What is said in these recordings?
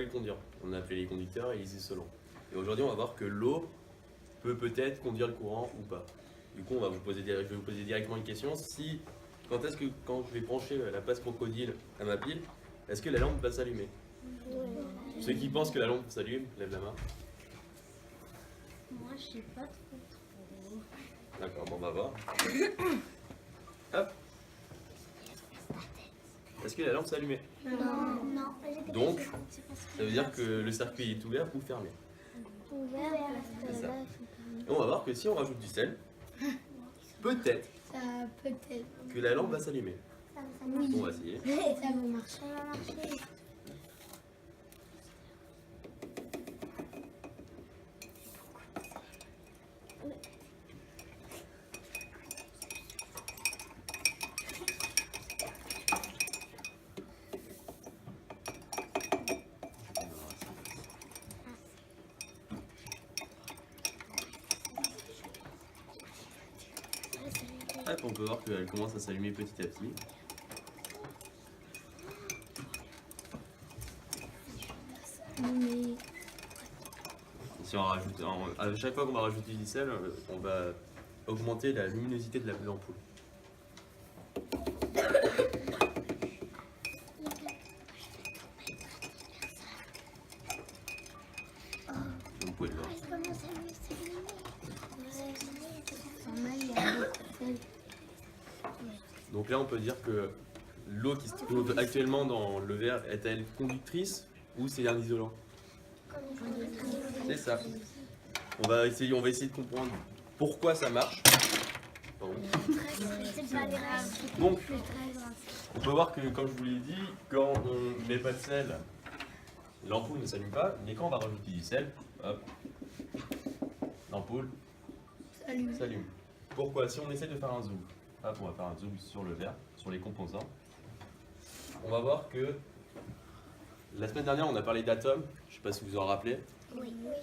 les conduire. On a appelé les conducteurs et les isolants. Et aujourd'hui, on va voir que l'eau peut peut-être conduire le courant ou pas. Du coup, je vais vous poser directement une question. Quand je vais brancher la passe crocodile à ma pile, est-ce que la lampe va s'allumer? Ceux qui pensent que la lampe s'allume, lève la main. Moi, je sais pas trop. D'accord, bon, on va voir. Hop. Est-ce que la lampe s'est allumée? Non. Donc, ça veut dire que le circuit est ouvert ou fermé. Ouvert. C'est ça. Et on va voir que si on rajoute du sel, peut-être Peut-être. que la lampe va s'allumer. Oui. On va essayer. Ça va marcher. Hop, on peut voir qu'elle commence à s'allumer petit à petit. Si on rajoute, à chaque fois qu'on va rajouter du sel, on va augmenter la luminosité de l'ampoule. Vous pouvez le voir. Donc là, on peut dire que l'eau qui se trouve actuellement dans le verre est-elle conductrice ou c'est un isolant? C'est ça. On va essayer de comprendre pourquoi ça marche. Pardon. Donc, on peut voir que, comme je vous l'ai dit, quand on ne met pas de sel, l'ampoule ne s'allume pas, mais quand on va rajouter du sel, hop, l'ampoule s'allume. Pourquoi? Si on essaie de faire un zoom, hop, on va faire un zoom sur le verre, sur les composants, on va voir que la semaine dernière, on a parlé d'atomes, je ne sais pas si vous vous en rappelez,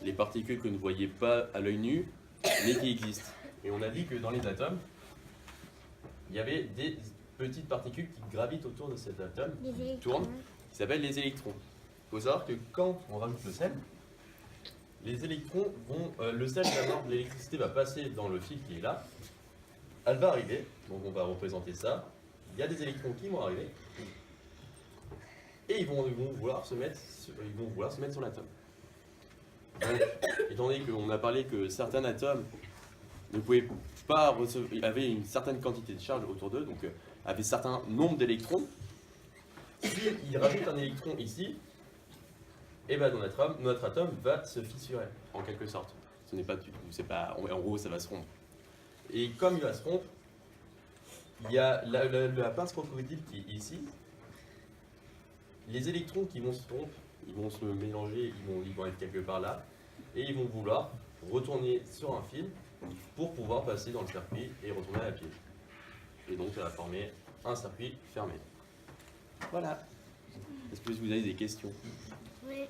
les particules que vous ne voyez pas à l'œil nu, mais qui existent. Et on a dit que dans les atomes, il y avait des petites particules qui gravitent autour de cet atome, qui tournent, qui s'appellent les électrons. Il faut savoir que quand on rajoute le sel, les électrons le sel, d'abord, l'électricité va passer dans le fil qui est là, elle va arriver, donc on va représenter ça, il y a des électrons qui vont arriver, et ils vont vouloir se mettre sur l'atome. Donc, étant donné qu'on a parlé que certains atomes ne pouvaient pas avaient une certaine quantité de charge autour d'eux, donc avaient un certain nombre d'électrons, s'ils rajoutent un électron ici, et ben notre atome va se fissurer, en quelque sorte. Ce n'est pas, en gros, ça va se rompre. Et comme il va se rompre, il y a la pince crocodile qui est ici. Les électrons qui vont se rompre, ils vont se mélanger, ils vont être quelque part là, et ils vont vouloir retourner sur un fil pour pouvoir passer dans le circuit et retourner à la pile. Et donc ça va former un circuit fermé. Voilà. Est-ce que vous avez des questions? Oui.